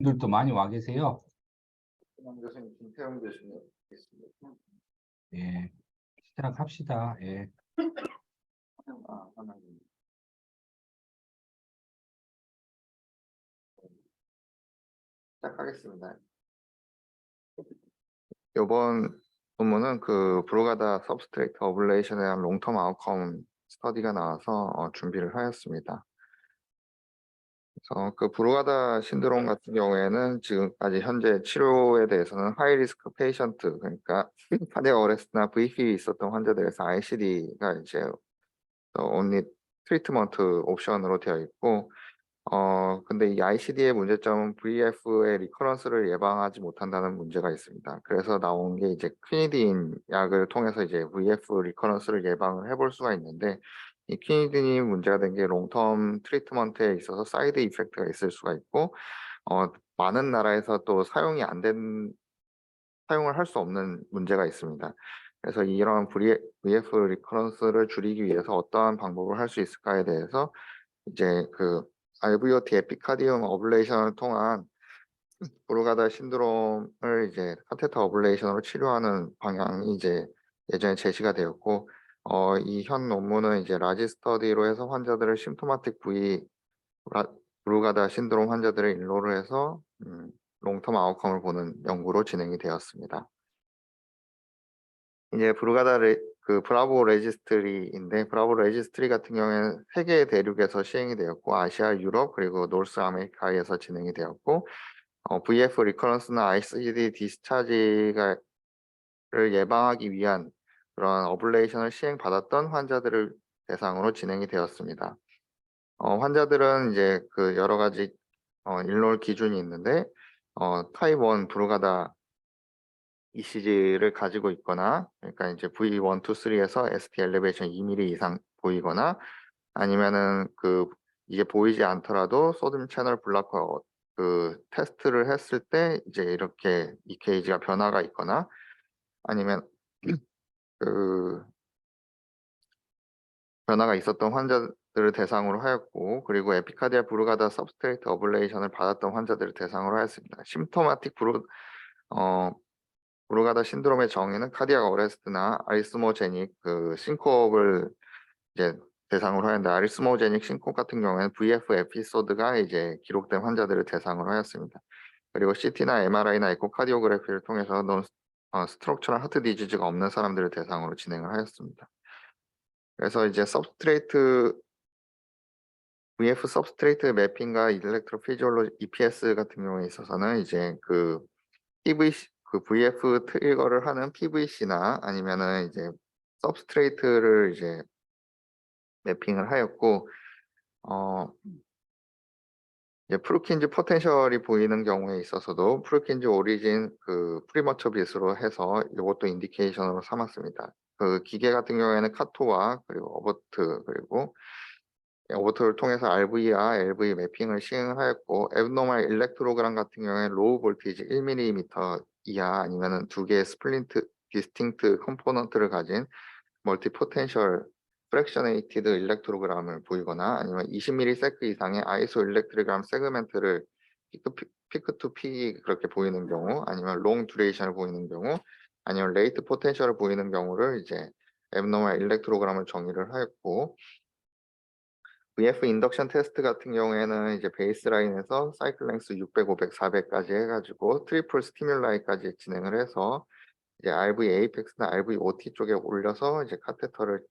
분들도 많이 와 계세요. 김한 교수님, 김태형 교수님 있습니다. 예, 시작합시다. 예. 하나님. 시작하겠습니다. 이번 논문은 그 브루가다 서브스트레이트 어블레이션에 대한 롱텀 아웃컴 스터디가 나와서 준비를 하였습니다. 그래서 그 브루가다 신드롬 같은 경우에는 지금까지 현재 치료에 대해서는 하이 리스크 페이션트, 그러니까 카디악 어레스트나 VP 있었던 환자들에서 ICD가 이제 only 트리트먼트 옵션으로 되어 있고, 근데 이 ICD의 문제점은 VF의 리커런스를 예방하지 못한다는 문제가 있습니다. 그래서 나온 게 이제 퀴니딘 약을 통해서 이제 VF 리커런스를 예방을 해볼 수가 있는데, 이 퀴니딘이 문제가 된 게 롱텀 트리트먼트에 있어서 사이드 이펙트가 있을 수가 있고, 많은 나라에서 또 사용을 할 수 없는 문제가 있습니다. 그래서 이런 VF 리커런스를 줄이기 위해서 어떠한 방법을 할 수 있을까에 대해서 이제 그 RVOT 에피카디움 어블레이션을 통한 브루가다 신드롬을 이제 카테터 어블레이션으로 치료하는 방향이 이제 예전에 제시가 되었고, 이 현 논문은 이제 라지 스터디로 해서 환자들을 심토마틱 브루가다 신드롬 환자들을 인로를 해서 롱텀 아웃컴을 보는 연구로 진행이 되었습니다. 이제 그 브라보 레지스트리인데, 브라보 레지스트리 같은 경우에는 세계 대륙에서 시행이 되었고, 아시아, 유럽, 그리고 노스 아메리카에서 진행이 되었고, VF 리커런스나 ICD 디스차지를 예방하기 위한 그런 어블레이션을 시행받았던 환자들을 대상으로 진행이 되었습니다. 환자들은 이제 그 여러 가지 일몰 기준이 있는데, 타입 1 브루가다 ECG를 가지고 있거나, 그러니까 이제 V1, 2, 3에서 ST 엘리베이션 2mm 이상 보이거나, 아니면은 이게 보이지 않더라도 소듐 채널 블락커 그 테스트를 했을 때 이제 이렇게 EKG가 변화가 있거나, 아니면 그 변화가 있었던 환자들을 대상으로 하였고, 그리고 에피카디아 브루가다 서브스트레이트 어블레이션을 받았던 환자들을 대상으로 하였습니다. 심토마틱 브루가다 신드롬의 정의는 카디악 어레스트나 아리스모제닉 싱코프를 이제 대상으로 하였는데, 아리스모제닉 싱코프 같은 경우에는 VF 에피소드가 이제 기록된 환자들을 대상으로 하였습니다. 그리고 CT나 MRI나 에코카디오그래피를 통해서 스트럭처럴 하트 디지즈가 없는 사람들을 대상으로 진행을 하였습니다. 그래서 이제 VF 서브스트레이트 매핑과 일렉트로피지올로지 EPS 같은 경우에 있어서는 이제 VF 트리거를 하는 PVC나 아니면은 이제 서브스트레이트를 이제 매핑을 하였고, 이제 프루킨즈 포텐셜이 보이는 경우에 있어서도 프루킨즈 오리진 프리머처 빛으로 해서 이것도 인디케이션으로 삼았습니다. 그 기계 같은 경우에는 카토와 그리고 어버트를 통해서 RV와 LV 매핑을 시행하였고, 앱노멀 일렉트로그램 같은 경우에 로우 볼티지 1mm 이하 아니면은 두 개의 디스팅트 컴포넌트를 가진 멀티 포텐셜 프랙셔네이티드 일렉트로그램을 보이거나, 아니면 20ms 이상의 아이소 일렉트로그램 세그멘트를 피크 투 픽이 그렇게 보이는 경우, 아니면 롱 듀레이션을 보이는 경우, 아니면 레이트 포텐셜을 보이는 경우를 이제 앱노멀 일렉트로그램을 정의를 하였고, VF 인덕션 테스트 같은 경우에는 이제 베이스라인에서 사이클 랭스 600, 500, 400까지 해가지고 트리플 스티뮬라이까지 진행을 해서 이제 RV 에이펙스나 RV OT 쪽에 올려서 이제 카테터를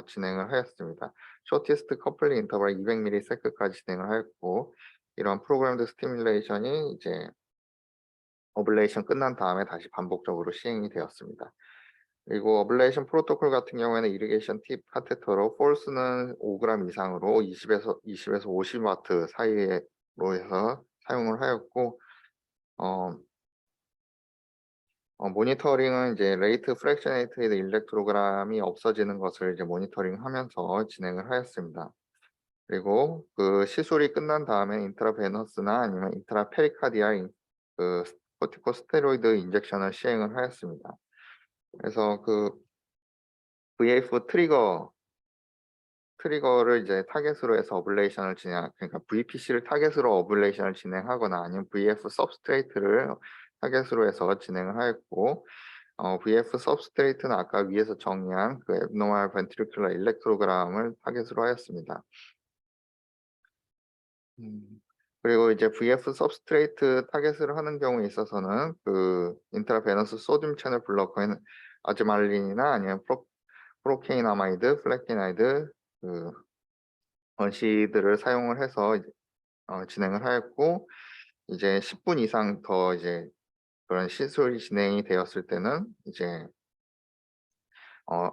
진행을 하였습니다. 쇼티스트 커플링 인터벌 200ms까지 진행을 하였고, 이런 프로그램드 스티뮬레이션이 이제 어블레이션 끝난 다음에 다시 반복적으로 시행이 되었습니다. 그리고 어블레이션 프로토콜 같은 경우에는 이리게이션 팁 카테터로 폴스는 5g 이상으로 20에서 50W 사이로 해서 사용을 하였고, 모니터링은 이제 레이트 프랙셔네이티드 일렉트로그램이 없어지는 것을 이제 모니터링하면서 진행을 하였습니다. 그리고 그 시술이 끝난 다음에 인트라베너스나 아니면 인트라페리카디아 코티코스테로이드 인젝션을 시행을 하였습니다. 그래서 VF 트리거를 이제 타겟으로 해서 어블레이션을 그러니까 VPC를 타겟으로 어블레이션을 진행하거나 아니면 VF 서브스트레이트를 타겟으로 해서 진행을 하였고, VF 서브스트레이트는 아까 위에서 정의한 그 abnormal ventricular electrogram을 타겟으로 하였습니다. 그리고 이제 VF 서브스트레이트 타겟을 하는 경우에 있어서는 그 인트라베너스 소듐 채널 블로커인 아즈말린이나 아니면 프로케이나마이드, 플래티나이드 그 건시들을 사용을 해서 진행을 하였고, 이제 10분 이상 더 이제 그런 시술이 진행이 되었을 때는 이제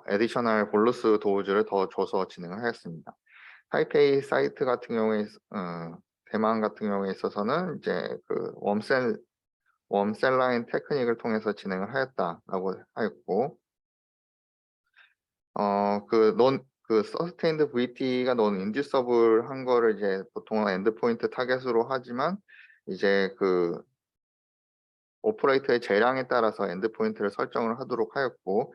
에디셔널 볼루스 도우즈를 더 줘서 진행을 하였습니다. 타이페이 사이트 같은 경우에 대만 같은 경우에 있어서는 이제 그 웜셀라인 테크닉을 통해서 진행을 하였다라고 하였고, 그 서스테인드 VT가 논 인듀서블 한 거를 이제 보통은 엔드포인트 타겟으로 하지만 이제 그 오퍼레이터의 재량에 따라서 엔드포인트를 설정을 하도록 하였고,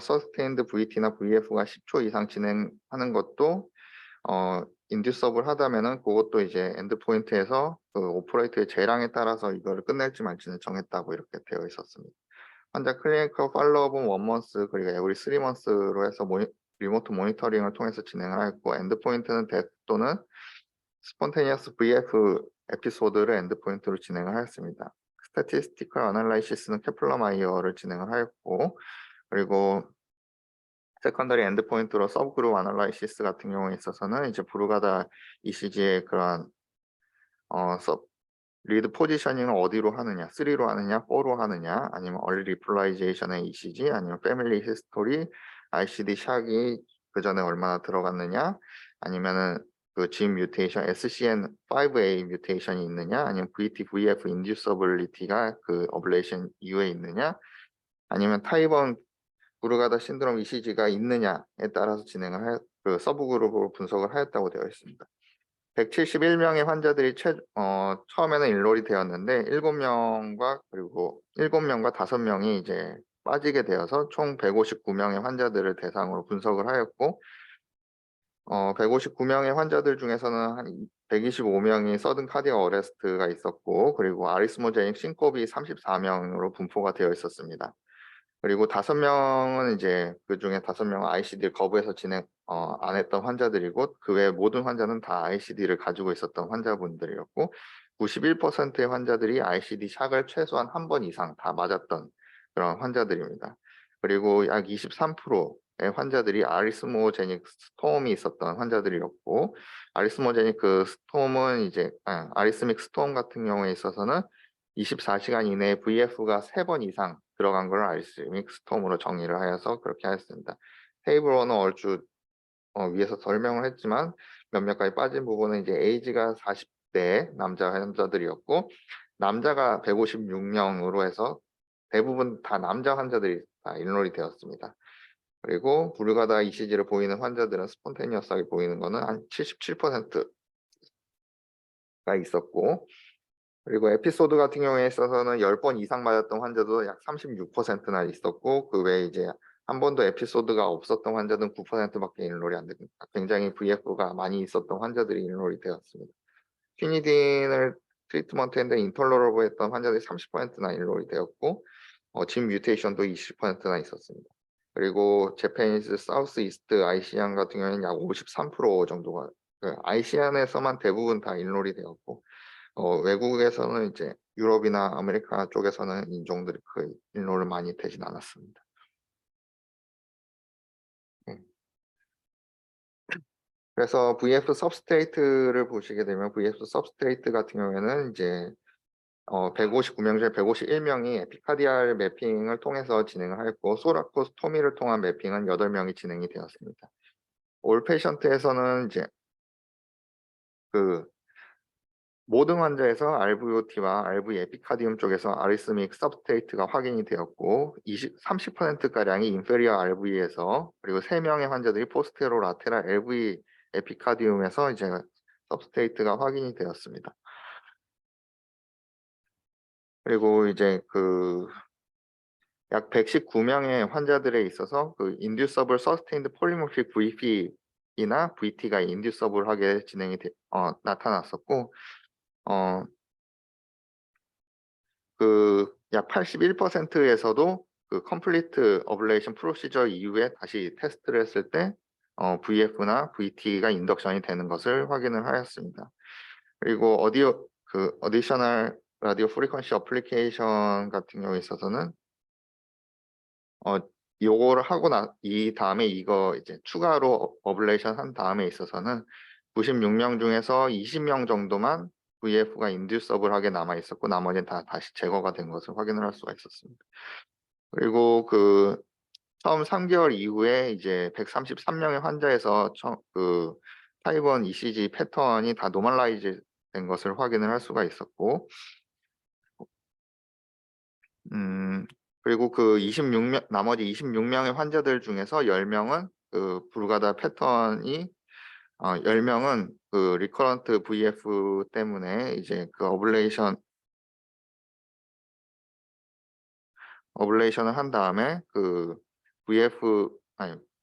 서스테인드 VT나 VF가 10초 이상 진행하는 것도 인듀서블 하다면은 그것도 이제 엔드포인트에서 그 오퍼레이터의 재량에 따라서 이거를 끝낼지 말지는 정했다고 이렇게 되어 있었습니다. 환자 클리니컬 팔로업은 1month 그리고 every 3month로 해서 리모트 모니터링을 통해서 진행을 하였고, 엔드포인트는 데스 또는 스폰테니어스 VF 에피소드를 엔드포인트로 진행을 하였습니다. 스태티스티컬 어널라이시스는 케플러 마이어를 진행을 하였고, 그리고 세컨더리 엔드포인트로 서브그룹 어널라이시스 같은 경우에 있어서는 이제 브루가다 ECG의 그런 리드 포지셔닝을 어디로 하느냐, 3로 하느냐, 4로 하느냐, 아니면 얼리 리플라이제이션의 ECG, 아니면 패밀리 히스토리, ICD 샥이 그 전에 얼마나 들어갔느냐, 아니면은 그 진 뮤테이션, SCN5A 뮤테이션이 있느냐, 아니면 VT, VF 인듀서블리티가 그 어블레이션 이후에 있느냐, 아니면 타입1 브루가다 신드롬 ECG가 있느냐에 따라서 그 서브그룹으로 분석을 하였다고 되어 있습니다. 171명의 환자들이 처음에는 일롤이 되었는데 7명과 5명이 이제 빠지게 되어서 총 159명의 환자들을 대상으로 분석을 하였고, 159명의 환자들 중에서는 한 125명이 서든 카디악 어레스트가 있었고, 그리고 아리스모제닉 싱코비 34명으로 분포가 되어 있었습니다. 그리고 5명은 이제 그중에 5명은 ICD를 거부해서 안 했던 환자들이고, 그 외 모든 환자는 다 ICD를 가지고 있었던 환자분들이었고, 91%의 환자들이 ICD 샥을 최소한 한 번 이상 다 맞았던 그런 환자들입니다. 그리고 약 23%의 환자들이 아리스모제닉 스톰이 있었던 환자들이었고, 아리스모제닉 그 스톰은 이제 아리스믹 스톰 같은 경우에 있어서는 24시간 이내에 VF가 3번 이상 들어간 걸 아리스믹 스톰으로 정의를 하여서 그렇게 하였습니다. 테이블1은 얼추 위에서 설명을 했지만 몇몇 가지 빠진 부분은 이제 에이지가 40대 남자 환자들이었고, 남자가 156명으로 해서 대부분 다 남자 환자들이 다 인롤이 되었습니다. 그리고 브루가다 ECG를 보이는 환자들은 스폰테니어스하게 보이는 거는 한 77%가 있었고, 그리고 에피소드 같은 경우에 있어서는 10번 이상 맞았던 환자도 약 36%나 있었고, 그 외에 이제 한 번도 에피소드가 없었던 환자는 9%밖에 인롤이 안 됩니다. 굉장히 VF가 많이 있었던 환자들이 인롤이 되었습니다. 퀴니딘을 트리트먼트했는데 인톨러러블 했던 환자들이 30%나 인롤이 되었고, 진 뮤테이션도 20%나 있었습니다. 그리고 제페니스 사우스 이스트 아이시안 같은 경우에는 약 53% 정도가 아이시안에서만 대부분 다 인롤이 되었고, 외국에서는 이제 유럽이나 아메리카 쪽에서는 인종들이 거의 인롤을 많이 되진 않았습니다. 네. 그래서 VF सब스트레이트를 보시게 되면 VF सब스트레이트 같은 경우에는 이제 159명 중에 151명이 에피카디알 매핑을 통해서 진행을 하였고, 소라코스토미를 통한 매핑은 8명이 진행이 되었습니다. 올 페이션트에서는 이제 그 모든 환자에서 RVOT와 RV 에피카디움 쪽에서 아리스믹 서브스트레이트가 확인이 되었고, 30%가량이 인페리어 RV에서, 그리고 3명의 환자들이 포스테로 라테랄 LV 에피카디움에서 이제 서브스트레이트가 확인이 되었습니다. 그리고 이제 약 119명의 환자들에 있어서 그 인듀서블 서스테인드 폴리모픽 VP VF이나 VT가 인듀서블하게 진행이 나타났었고 약 81%에서도 그 컴플리트 어블레이션 프로시저 이후에 다시 테스트를 했을 때 VF나 VT가 인덕션이 되는 것을 확인을 하였습니다. 그리고 어디셔널 라디오 프리퀀시 어플리케이션 같은 경우에 있어서는 요거를 하고 이 다음에 이거 이제 추가로 어블레이션 한 다음에 있어서는 96명 중에서 20명 정도만 VF가 인듀서블하게 남아 있었고 나머지는 다 다시 제거가 된 것을 확인을 할 수가 있었습니다. 그리고 처음 3개월 이후에 이제 133명의 환자에서 타입1 ECG 패턴이 다 노멀라이즈 된 것을 확인을 할 수가 있었고 그리고 나머지 26명의 환자들 중에서 10명은 브루가다 패턴이 10명은 리커런트 VF 때문에 이제 어블레이션을 한 다음에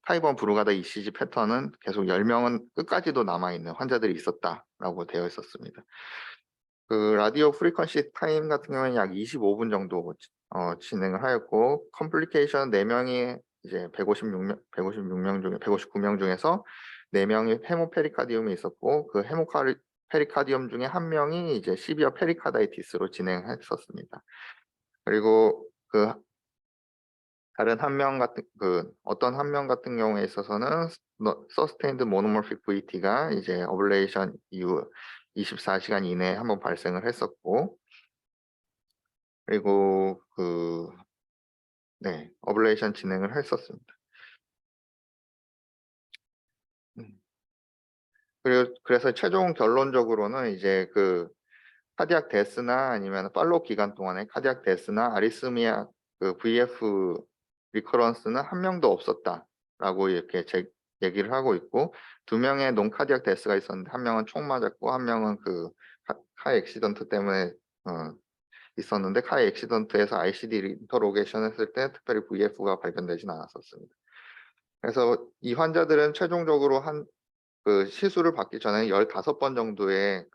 타입 1 브루가다 ECG 패턴은 계속 10명은 끝까지도 남아있는 환자들이 있었다라고 되어 있었습니다. 라디오 프리퀀시 타임 같은 경우는 약 25분 정도 진행을 하였고 컴플리케이션 4명이 이제 159명 중에서 4명이 헤모페리카디움이 있었고 헤모페리카디움 중에 1명이 이제 시비어 페리카다이티스로 진행했었습니다. 그리고 다른 어떤 한 명 같은 경우에 있어서는 서스테인드 모노모픽 VT가 이제 어블레이션 이후 24시간 이내에 한번 발생을 했었고 그리고 어블레이션 진행을 했었습니다. 그래서 최종 결론적으로는 이제 카디악 데스나 아니면 팔로우 기간 동안에 카디악 데스나 아리스미아 VF 리커런스는 한 명도 없었다라고 이렇게 얘기를 하고 있고 2명의 논 카디악 데스가 있었는데 1명은 총 맞았고 1명은 카 액시던트 때문에 있었는데 카 액시던트에서 ICD 인터로게이션 했을 때 특별히 VF가 발견되진 않았었습니다. 그래서 이 환자들은 최종적으로 시술을 받기 전에 15번 정도의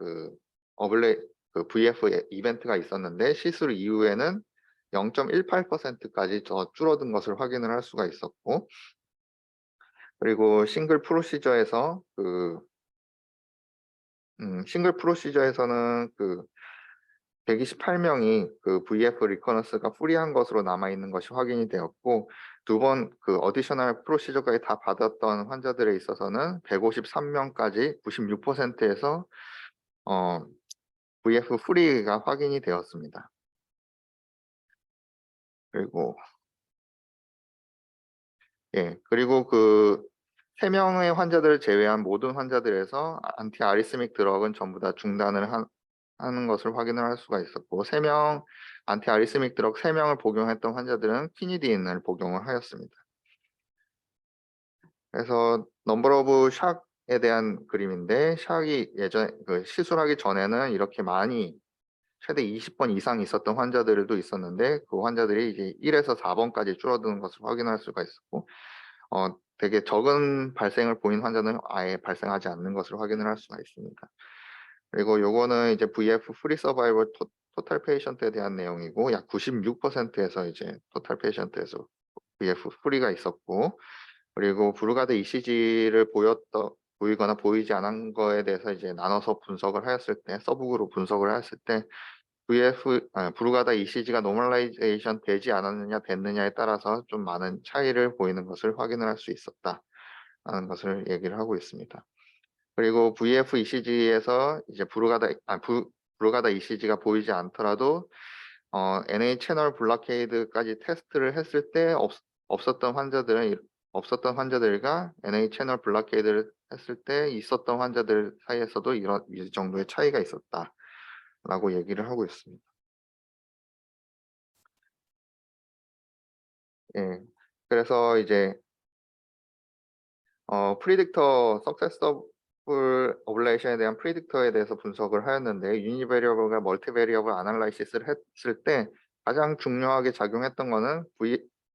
VF 이벤트가 있었는데 시술 이후에는 0.18%까지 더 줄어든 것을 확인을 할 수가 있었고 그리고 싱글 프로시저에서는 128명이 VF 리커넌스가 프리한 것으로 남아있는 것이 확인이 되었고 2번 어디셔널 프로시저까지 다 받았던 환자들에 있어서는 153명까지 96%에서 VF 프리가 확인이 되었습니다. 그리고 3명의 환자들을 제외한 모든 환자들에서 안티 아리스믹 드럭은 전부 다 중단을 하는 것을 확인을 할 수가 있었고 3명 안티 아리스믹 드럭 3명을 복용했던 환자들은 퀴니딘을 복용을 하였습니다. 그래서 넘버 오브 샥에 대한 그림인데 샥이 시술하기 전에는 이렇게 많이 최대 20번 이상 있었던 환자들도 있었는데 그 환자들이 이제 1에서 4번까지 줄어드는 것을 확인할 수가 있었고 되게 적은 발생을 보인 환자는 아예 발생하지 않는 것을 확인을 할 수가 있습니다. 그리고 요거는 이제 VF 프리 서바이벌 토탈 페이션트에 대한 내용이고 약 96%에서 이제 토탈 페이션트에서 VF 프리가 있었고 그리고 브루가드 ECG를 보이거나 보이지 않은 거에 대해서 이제 나눠서 분석을 하였을 때 서브그룹 분석을 하였을 때 브루가다 ECG가 노멀라이제이션 되지 않았느냐 됐느냐에 따라서 좀 많은 차이를 보이는 것을 확인을 할 수 있었다라는 것을 얘기를 하고 있습니다. 그리고 VF ECG에서 이제 브루가다 ECG가 보이지 않더라도 NA 채널 블로케이드까지 테스트를 했을 때 없었던 환자들과 NA 채널 블로케이드를 했을 때 있었던 환자들 사이에서도 이 정도의 차이가 있었다라고 얘기를 하고 있습니다. 그래서 이제 프리딕터 석세서블 어블레이션에 대한 프리딕터에 대해서 분석을 하였는데 유니베리어블과 멀티베리어블 아날라이시스를 했을 때 가장 중요하게 작용했던 거는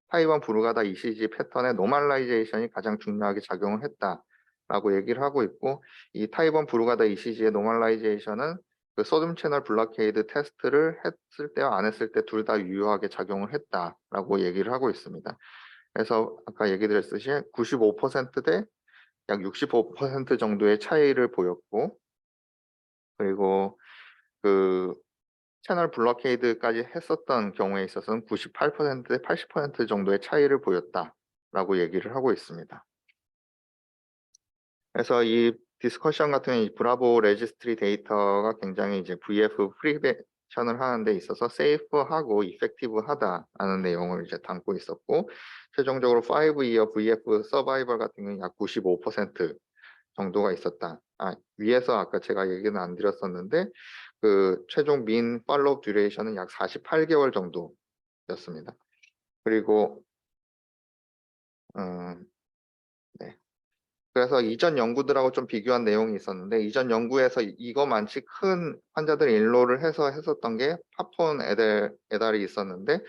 타입 1 브루가다 ECG 패턴의 노멀라이제이션이 가장 중요하게 작용을 했다라고 라고 얘기를 하고 있고, 이 타입 1 브루가다 ECG의 노멀라이제이션은 그 소듐 채널 블록케이드 테스트를 했을 때와 안 했을 때 둘 다 유효하게 작용을 했다라고 얘기를 하고 있습니다. 그래서 아까 얘기 드렸듯이 95% 약 65% 정도의 차이를 보였고, 그리고 그 채널 블록케이드까지 했었던 경우에 있어서는 98%대 80% 정도의 차이를 보였다라고 얘기를 하고 있습니다. 그래서 이 디스커션 같은 경우에 이 브라보 레지스트리 데이터가 굉장히 이제 VF 프리벤션을 하는 데 있어서 세이프하고 이펙티브하다라는 내용을 이제 담고 있었고, 최종적으로 5-year VF 서바이벌 같은 경우는 약 95% 정도가 있었다. 위에서 아까 제가 얘기는 안 드렸었는데 그 최종 민 팔로우 듀레이션은 약 48개월 정도였습니다. 그리고 네. 그래서 이전 연구들하고 좀 비교한 내용이 있었는데, 이전 연구에서 이거만치 큰 환자들 인로를 해서 했었던 게 파폰 에달이 있었는데,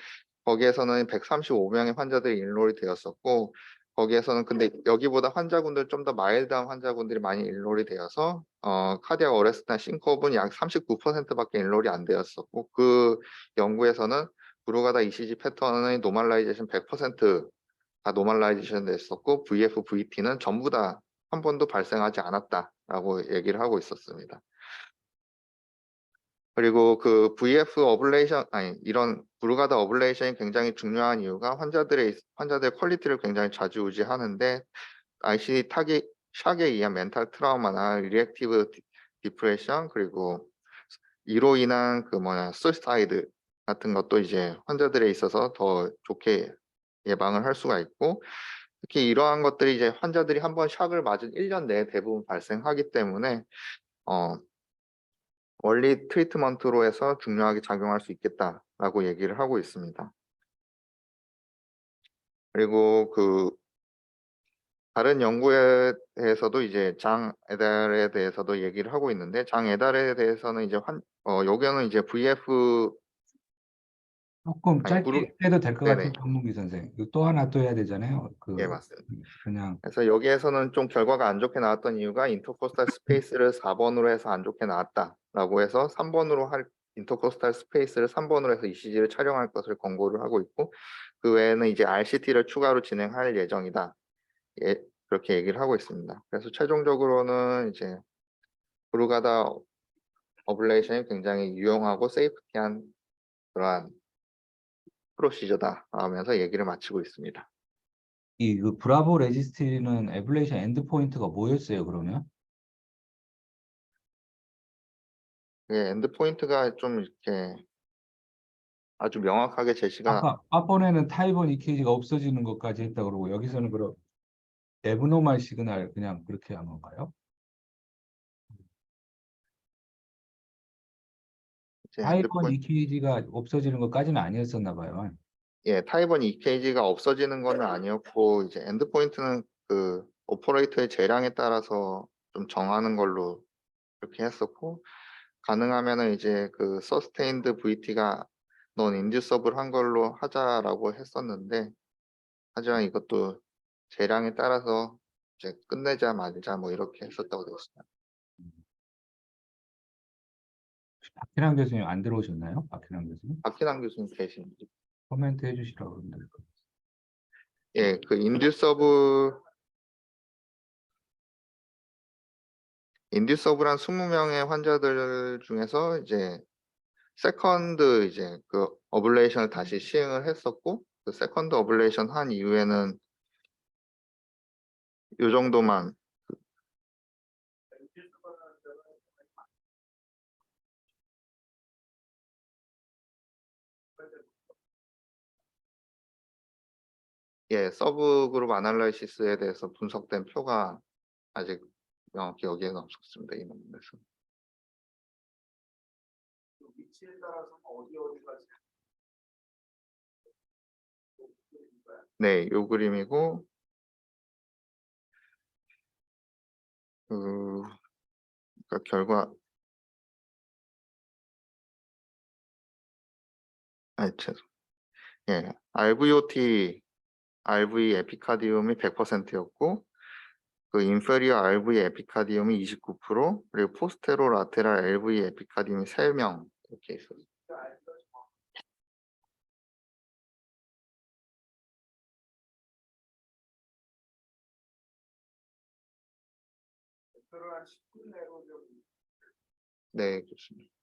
거기에서는 135명의 환자들이 인롤이 되었었고, 거기에서는 근데 여기보다 환자분들 좀 더 마일드한 환자분들이 많이 인롤이 되어서 카디악 어레스트나 싱코브는 약 39%밖에 인롤이 안 되었었고, 그 연구에서는 브루가다 ECG 패턴의 노멀라이제이션 100% 다 노멀라이제이션 됐었고, VF, VT는 전부 다 한 번도 발생하지 않았다라고 얘기를 하고 있었습니다. 그리고 그 VF 어블레이션, 이런 브루가다 어블레이션이 굉장히 중요한 이유가 환자들의 퀄리티를 굉장히 좌지우지하는데, ICD 샥에 의한 멘탈 트라우마나 리액티브 디프레션, 그리고 이로 인한 수사이드 같은 것도 이제 환자들에 있어서 더 좋게 예방을 할 수가 있고, 특히 이러한 것들이 이제 환자들이 한번 샥을 맞은 1년 내에 대부분 발생하기 때문에 원리 트리트먼트로 해서 중요하게 작용할 수 있겠다라고 얘기를 하고 있습니다. 그리고 그 다른 연구에 대해서도 이제 장 에달에 대해서도 얘기를 하고 있는데, 장 에달에 대해서는 이제 여기는 이제 VF 조금 브루 짧게 해도 될 것 네네. 같은 박문기 선생. 이거 또 하나 또 해야 되잖아요. 예, 맞습니다. 그냥 그래서 여기에서는 좀 결과가 안 좋게 나왔던 이유가 인터코스탈 스페이스를 4번으로 해서 안 좋게 나왔다라고 해서 3번으로 할 인터코스탈 스페이스를 3번으로 해서 ECG를 촬영할 것을 권고를 하고 있고, 그 외에는 이제 RCT를 추가로 진행할 예정이다. 예, 그렇게 얘기를 하고 있습니다. 그래서 최종적으로는 이제 브루가다 어블레이션이 굉장히 유용하고 세이프티한 그러한 프로시저다 하면서 얘기를 마치고 있습니다. 그 브라보 레지스트리는 에블레이션 엔드포인트가 뭐였어요, 그러면? 예, 엔드포인트가 좀 이렇게 아주 명확하게 제시가 아까 앞번에는 타입 1 EKG가 없어지는 것까지 했다 그러고, 여기서는 그럼 에브노말 시그널 그냥 그렇게 한 건가요? 이제 타입 1 엔드포인트 EKG가 없어지는 것까지는 아니었었나 봐요. 예, 타입 1 EKG가 없어지는 건 아니었고, 이제 엔드포인트는 그 오퍼레이터의 재량에 따라서 좀 정하는 걸로 그렇게 했었고, 가능하면은 이제 그 서스테인드 VT가 논 인듀서블 한 걸로 하자라고 했었는데, 하지만 이것도 재량에 따라서 이제 끝내자 말자 뭐 이렇게 했었다고 되어 있습니다. 박희랑 교수님 안 들어오셨나요? 박희랑 교수님? 박희남 교수님 계십니다. 코멘트 해주시라고 그러는데. 예, 그 인듀서블한 20명의 환자들 중에서 이제 세컨드 이제 그 어블레이션을 다시 시행을 했었고, 그 세컨드 어블레이션 한 이후에는 요 정도만 예, 서브그룹 아날라이시스에 대해서 분석된 표가 아직 명확히 여기에는 없었습니다. 이 논문에서. 위치에 따라서 어디까지? 네, 요 그림이고, 그러니까 결과 죄송. 예, RVOT, RV 에피카디움이 100%였고, 그 인페리어 RV 에피카디움이 29%, 그리고 포스테로 라테랄 LV 에피카디움이 3명 이렇게 있었어요. 네, 좋습니다.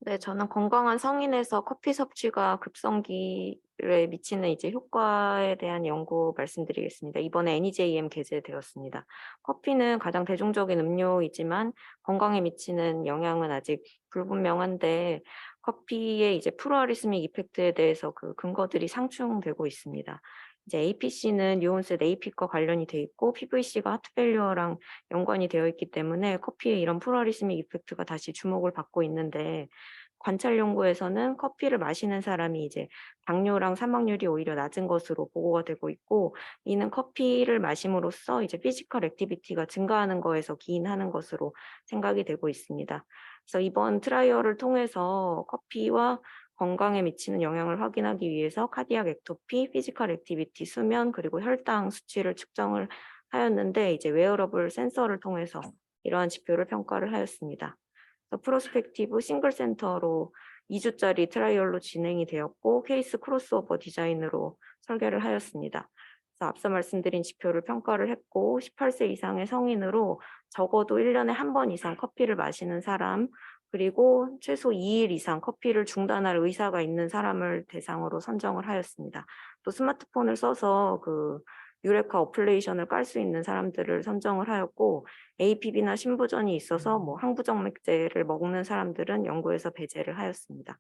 네, 저는 건강한 성인에서 커피 섭취가 급성기에 미치는 이제 효과에 대한 연구 말씀드리겠습니다. 이번에 NEJM 게재되었습니다. 커피는 가장 대중적인 음료이지만 건강에 미치는 영향은 아직 불분명한데 커피의 이제 프루아리스믹 이펙트에 대해서 그 근거들이 상충되고 있습니다. 이제 APC는 뉴온셋 AP과 관련이 돼 있고 PVC가 하트펠리어랑 연관이 되어 있기 때문에 커피의 이런 프루아리스믹 이펙트가 다시 주목을 받고 있는데 관찰 연구에서는 커피를 마시는 사람이 이제 당뇨랑 사망률이 오히려 낮은 것으로 보고가 되고 있고, 이는 커피를 마심으로써 이제 피지컬 액티비티가 증가하는 거에서 기인하는 것으로 생각이 되고 있습니다. 그래서 이번 트라이얼을 통해서 커피와 건강에 미치는 영향을 확인하기 위해서 카디악 액토피, 피지컬 액티비티, 수면, 그리고 혈당 수치를 측정을 하였는데 이제 웨어러블 센서를 통해서 이러한 지표를 평가를 하였습니다. 프로스펙티브 싱글 센터로 2주짜리 트라이얼로 진행이 되었고 케이스 크로스오버 디자인으로 설계를 하였습니다. 그래서 앞서 말씀드린 지표를 평가를 했고 18세 이상의 성인으로 적어도 1년에 한 번 이상 커피를 마시는 사람, 그리고 최소 2일 이상 커피를 중단할 의사가 있는 사람을 대상으로 선정을 하였습니다. 또 스마트폰을 써서 그 유레카 어플레이션을 깔 수 있는 사람들을 선정을 하였고 APB나 신부전이 있어서 뭐 항부정맥제를 먹는 사람들은 연구에서 배제를 하였습니다.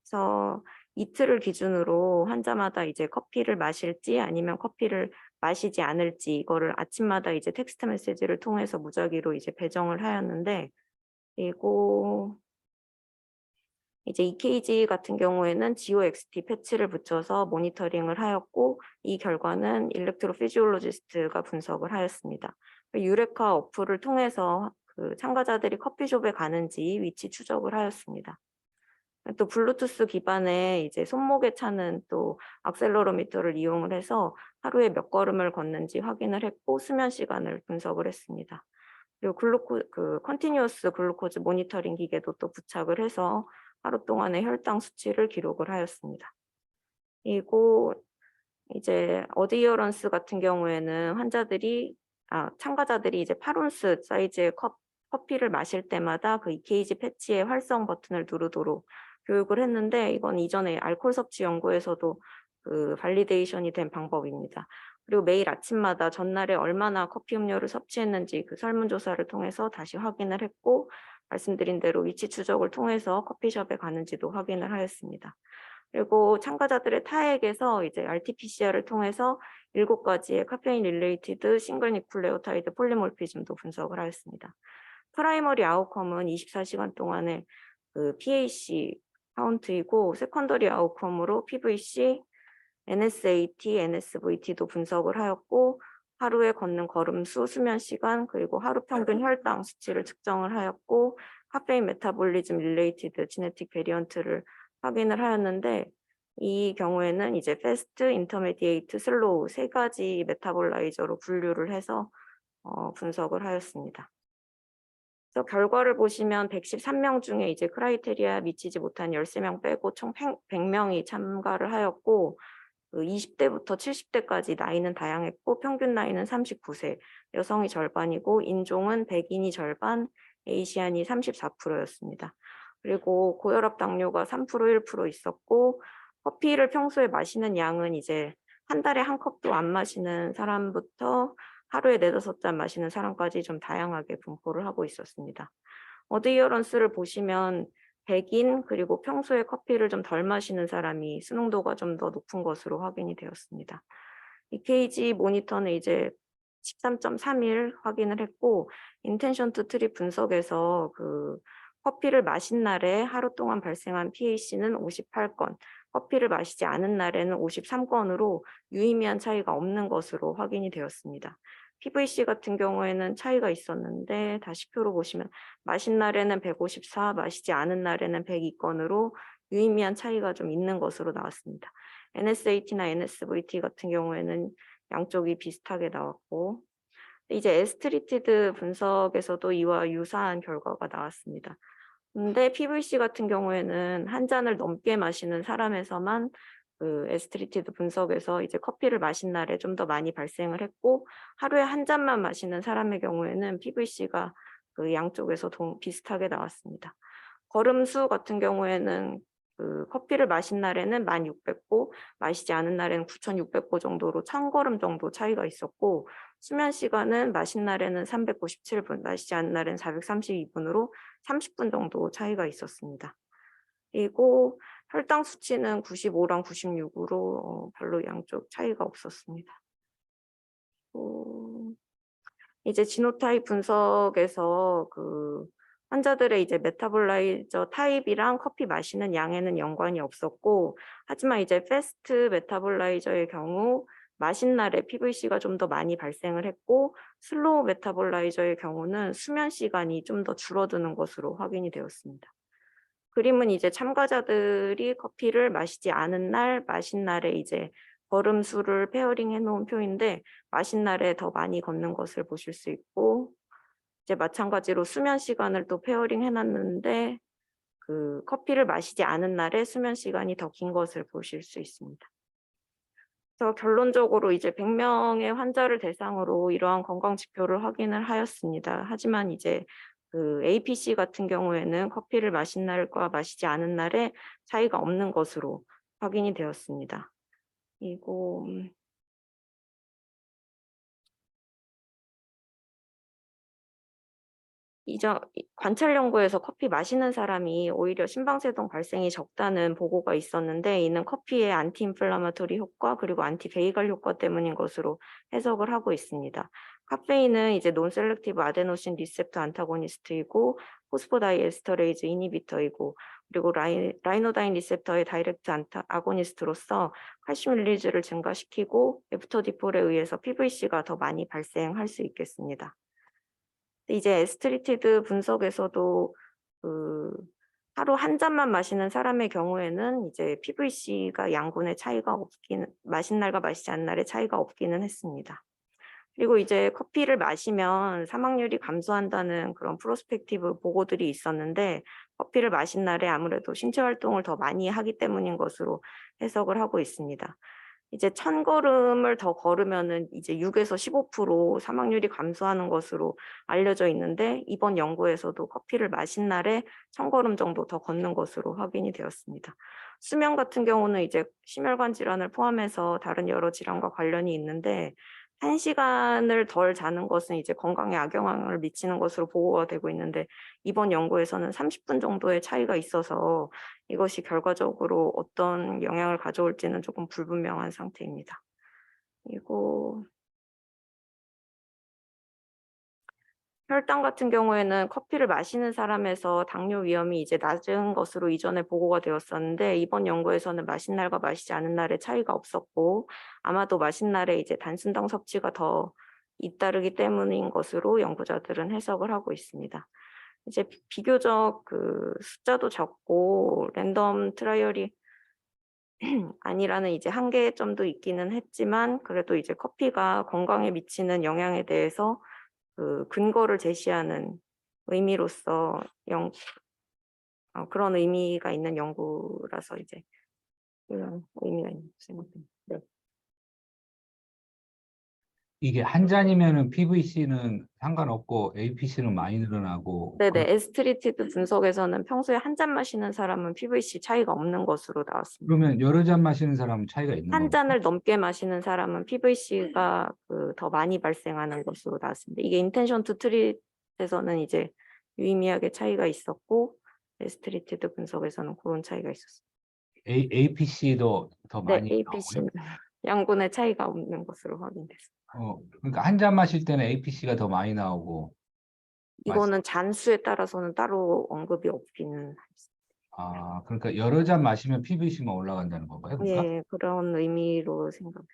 그래서 이틀을 기준으로 환자마다 이제 커피를 마실지 아니면 커피를 마시지 않을지 이거를 아침마다 이제 텍스트 메시지를 통해서 무작위로 이제 배정을 하였는데, 그리고 이제 EKG 같은 경우에는 GOXT 패치를 붙여서 모니터링을 하였고 이 결과는 일렉트로피지올로지스트가 분석을 하였습니다. 유레카 어플을 통해서 그 참가자들이 커피숍에 가는지 위치 추적을 하였습니다. 또 블루투스 기반의 이제 손목에 차는 또 악셀러로미터를 이용을 해서 하루에 몇 걸음을 걷는지 확인을 했고 수면 시간을 분석을 했습니다. 그리고 컨티뉴어스 글루코즈 모니터링 기계도 또 부착을 해서 하루 동안의 혈당 수치를 기록을 하였습니다. 그리고 이제 어디어런스 같은 경우에는 참가자들이 이제 8온스 사이즈의 커피를 마실 때마다 그 EKG 패치의 활성 버튼을 누르도록 교육을 했는데 이건 이전에 알코올 섭취 연구에서도 그 발리데이션이 된 방법입니다. 그리고 매일 아침마다 전날에 얼마나 커피 음료를 섭취했는지 그 설문조사를 통해서 다시 확인을 했고 말씀드린 대로 위치 추적을 통해서 커피숍에 가는지도 확인을 하였습니다. 그리고 참가자들의 타액에서 이제 RT-PCR을 통해서 7가지의 카페인 릴레이티드 싱글 니클레오타이드 폴리몰피즘도 분석을 하였습니다. 프라이머리 아웃컴은 24시간 동안의 그 PAC 카운트이고 세컨더리 아웃컴으로 PVC, NSAT, NSVT도 분석을 하였고 하루에 걷는 걸음수, 수면 시간, 그리고 하루 평균 혈당 수치를 측정을 하였고 카페인 메타볼리즘 릴레이티드 지네틱 베리언트를 확인을 하였는데 이 경우에는 이제 패스트, 인터미디에이트, 슬로우 3가지 메타볼라이저로 분류를 해서 분석을 하였습니다. 그래서 결과를 보시면 113명 중에 이제 크라이테리아 미치지 못한 13명 빼고 총 100명이 참가를 하였고 그 20대부터 70대까지 나이는 다양했고 평균 나이는 39세, 여성이 절반이고 인종은 백인이 절반, 에이시안이 34%였습니다. 그리고 고혈압 당뇨가 3%, 1% 있었고 커피를 평소에 마시는 양은 이제 한 달에 한 컵도 안 마시는 사람부터 하루에 4-5잔 마시는 사람까지 좀 다양하게 분포를 하고 있었습니다. 어드히어런스를 보시면 백인 그리고 평소에 커피를 좀 덜 마시는 사람이 수능도가 좀 더 높은 것으로 확인이 되었습니다. EKG 모니터는 이제 13.3일 확인을 했고 인텐션 투 트릿 분석에서 그 커피를 마신 날에 하루 동안 발생한 PAC는 58건, 커피를 마시지 않은 날에는 53건으로 유의미한 차이가 없는 것으로 확인이 되었습니다. PVC 같은 경우에는 차이가 있었는데 다시 표로 보시면 마신 날에는 154, 마시지 않은 날에는 102건으로 유의미한 차이가 좀 있는 것으로 나왔습니다. NSAT나 NSVT 같은 경우에는 양쪽이 비슷하게 나왔고 이제 에스트리티드 분석에서도 이와 유사한 결과가 나왔습니다. 근데 PVC 같은 경우에는 한 잔을 넘게 마시는 사람에서만 그 에스트리티드 분석에서 이제 커피를 마신 날에 좀 더 많이 발생을 했고 하루에 한 잔만 마시는 사람의 경우에는 PVC가 그 양쪽에서 비슷하게 나왔습니다. 걸음수 같은 경우에는 그 커피를 마신 날에는 1,600보, 마시지 않은 날에는 9,600보 정도로 1,000걸음 정도 차이가 있었고 수면 시간은 마신 날에는 397분, 마시지 않은 날에는 432분으로 30분 정도 차이가 있었습니다. 그리고 혈당 수치는 95랑 96으로 별로 양쪽 차이가 없었습니다. 이제 지노타입 분석에서 그 환자들의 이제 메타볼라이저 타입이랑 커피 마시는 양에는 연관이 없었고 하지만 이제 패스트 메타볼라이저의 경우 마신 날에 PVC가 좀 더 많이 발생을 했고 슬로우 메타볼라이저의 경우는 수면 시간이 좀 더 줄어드는 것으로 확인이 되었습니다. 그림은 이제 참가자들이 커피를 마시지 않은 날, 마신 날에 이제 걸음수를 페어링 해놓은 표인데 마신 날에 더 많이 걷는 것을 보실 수 있고 이제 마찬가지로 수면 시간을 또 페어링 해놨는데 그 커피를 마시지 않은 날에 수면 시간이 더 긴 것을 보실 수 있습니다. 그래서 결론적으로 이제 100명의 환자를 대상으로 이러한 건강 지표를 확인을 하였습니다. 하지만 이제 그 APC 같은 경우에는 커피를 마신 날과 마시지 않은 날에 차이가 없는 것으로 확인이 되었습니다. 그리고 관찰 연구에서 커피 마시는 사람이 오히려 심방세동 발생이 적다는 보고가 있었는데 이는 커피의 안티인플라마토리 효과 그리고 안티베이갈 효과 때문인 것으로 해석을 하고 있습니다. 카페인은 이제 논셀렉티브 아데노신 리셉터 안타고니스트이고 포스포다이에스터레이즈 이니비터이고 그리고 라이노다인 리셉터의 다이렉트 아고니스트로서 칼슘 릴리즈를 증가시키고 애프터디폴에 의해서 PVC가 더 많이 발생할 수 있겠습니다. 이제 에스트리티드 분석에서도 그 하루 한 잔만 마시는 사람의 경우에는 이제 PVC가 양분의 차이가 마신 날과 마시지 않은 날의 차이가 없기는 했습니다. 그리고 이제 커피를 마시면 사망률이 감소한다는 그런 프로스펙티브 보고들이 있었는데 커피를 마신 날에 아무래도 신체 활동을 더 많이 하기 때문인 것으로 해석을 하고 있습니다. 이제 1,000걸음을 더 걸으면은 이제 6에서 15% 사망률이 감소하는 것으로 알려져 있는데 이번 연구에서도 커피를 마신 날에 1,000걸음 정도 더 걷는 것으로 확인이 되었습니다. 수면 같은 경우는 이제 심혈관 질환을 포함해서 다른 여러 질환과 관련이 있는데 1시간을 덜 자는 것은 이제 건강에 악영향을 미치는 것으로 보고가 되고 있는데 이번 연구에서는 30분 정도의 차이가 있어서 이것이 결과적으로 어떤 영향을 가져올지는 조금 불분명한 상태입니다. 그리고 혈당 같은 경우에는 커피를 마시는 사람에서 당뇨 위험이 이제 낮은 것으로 이전에 보고가 되었었는데 이번 연구에서는 마신 날과 마시지 않은 날의 차이가 없었고 아마도 마신 날에 이제 단순당 섭취가 더 잇따르기 때문인 것으로 연구자들은 해석을 하고 있습니다. 이제 비교적 그 숫자도 적고 랜덤 트라이얼이 아니라는 이제 한계점도 있기는 했지만 그래도 이제 커피가 건강에 미치는 영향에 대해서 그 근거를 제시하는 의미로서 그런 의미가 있는 연구라서 이제 그런 의미가 있는 생각합니다. 네. 이게 한 잔이면은 PVC는 상관없고 APC는 많이 늘어나고 네네, 에스트리티드 분석에서는 평소에 한 잔 마시는 사람은 PVC 차이가 없는 것으로 나왔습니다. 그러면 여러 잔 마시는 사람은 차이가 있는 한 건가요? 잔을 넘게 마시는 사람은 PVC가 그 더 많이 발생하는 것으로 나왔습니다. 이게 인텐션 투 트릿에서는 이제 유의미하게 차이가 있었고 에스트리티드 분석에서는 그런 차이가 있었습니다. APC도 더 네, 많이 APC는 양분의 차이가 없는 것으로 확인됐습니다. 그러니까 한 잔 마실 때는 APC가 더 많이 나오고 이거는 잔수에 따라서는 따로 언급이 없기는 했습니다. 그러니까 여러 잔 마시면 PVC만 올라간다는 건가요? 그러니까? 네, 그런 의미로 생각합니다.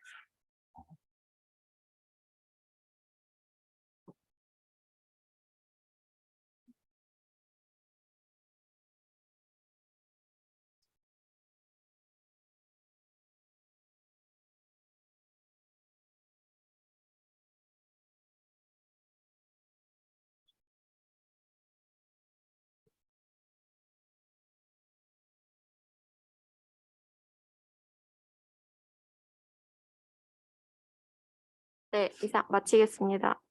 네, 이상 마치겠습니다.